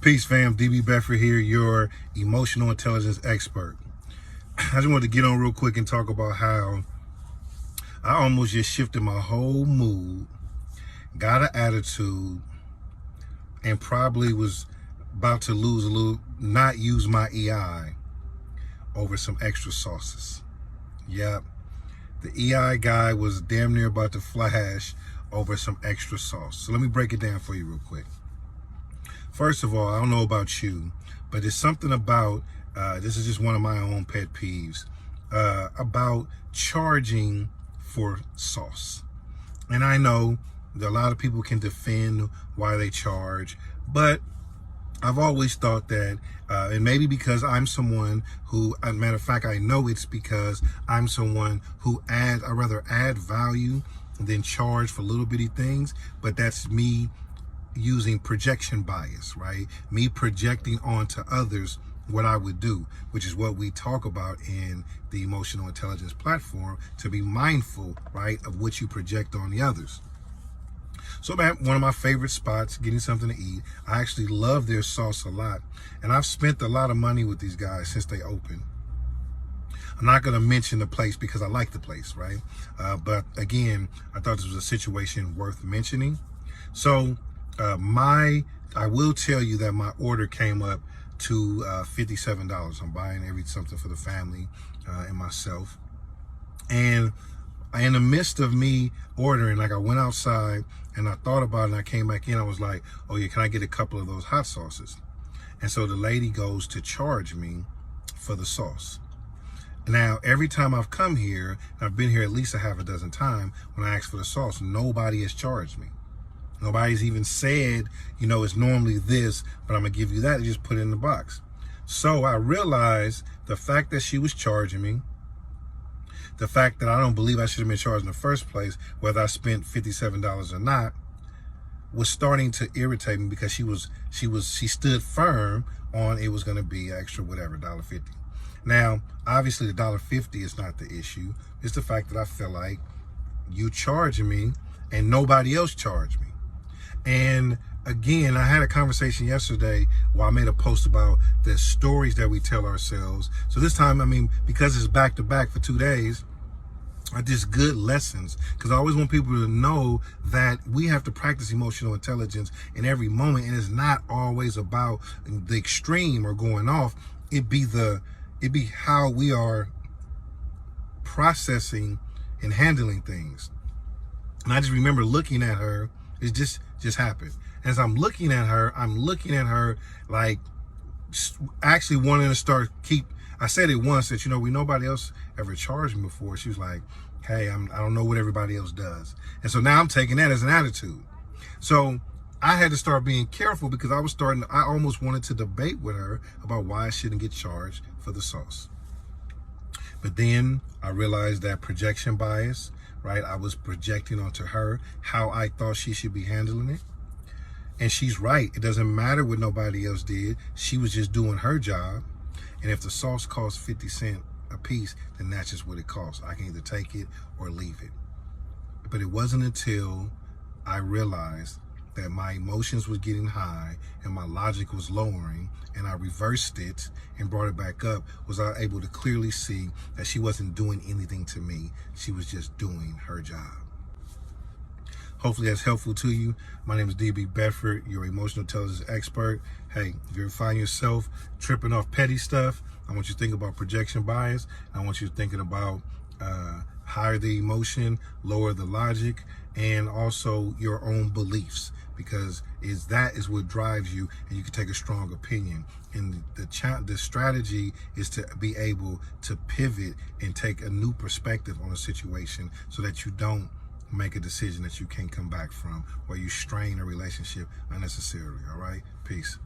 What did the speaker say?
Peace, fam. DB Bedford here, your emotional intelligence expert. I just wanted to get on real quick and talk about how I almost just shifted my whole mood, got an attitude, and probably was about to not use my EI over some extra sauces. Yep. The EI guy was damn near about to flash over some extra sauce. So let me break it down for you real quick. First of all, I don't know about you, but there's something about, this is just one of my own pet peeves, about charging for sauce. And I know that a lot of people can defend why they charge, but I've always thought that, and maybe because I'm someone who, as a matter of fact, I know it's because I'm someone who I'd rather add value than charge for little bitty things, but that's me using projection bias, right? Me projecting onto others what I would do, which is what we talk about in the emotional intelligence platform, to be mindful, right, of what you project on the others. So I'm at one of my favorite spots, getting something to eat. I actually love their sauce a lot, and I've spent a lot of money with these guys since they opened. I'm not going to mention the place because I like the place, right? But again, I thought this was a situation worth mentioning. So I will tell you that my order came up to $57. I'm buying something for the family and myself. And in the midst of me ordering, like, I went outside and I thought about it, and I came back in. I was like, oh yeah, can I get a couple of those hot sauces? And so the lady goes to charge me for the sauce. Now, every time I've come here, and I've been here at least a half a dozen times, when I ask for the sauce, nobody has charged me. Nobody's even said, it's normally this, but I'm going to give you that. You just put it in the box. So I realized the fact that she was charging me, the fact that I don't believe I should have been charged in the first place, whether I spent $57 or not, was starting to irritate me, because she stood firm on it was going to be extra whatever, $1.50. Now, obviously the $1.50 is not the issue. It's the fact that I feel like you charging me and nobody else charged me. And again, I had a conversation yesterday where I made a post about the stories that we tell ourselves. So this time, because it's back to back for 2 days, are just good lessons, because I always want people to know that we have to practice emotional intelligence in every moment, and it's not always about the extreme or going off. It be how we are processing and handling things. And I just remember looking at her. It just happened. As I'm looking at her like actually wanting to I said it once that, nobody else ever charged me before. She was like, hey, I don't know what everybody else does. And so now I'm taking that as an attitude. So I had to start being careful, because I almost wanted to debate with her about why I shouldn't get charged for the sauce. But then I realized that projection bias, right? I was projecting onto her how I thought she should be handling it. And she's right. It doesn't matter what nobody else did. She was just doing her job. And if the sauce costs 50 cents a piece, then that's just what it costs. I can either take it or leave it. But it wasn't until I realized that my emotions was getting high and my logic was lowering, and I reversed it and brought it back up, was I able to clearly see that she wasn't doing anything to me. She was just doing her job. Hopefully that's helpful to you. My name is DB Bedford, your emotional intelligence expert. Hey, if you ever find yourself tripping off petty stuff, I want you to think about projection bias. I want you to thinking about higher the emotion, lower the logic, and also your own beliefs, because that is what drives you, and you can take a strong opinion. And the strategy is to be able to pivot and take a new perspective on a situation, so that you don't make a decision that you can't come back from, or you strain a relationship unnecessarily. All right? Peace.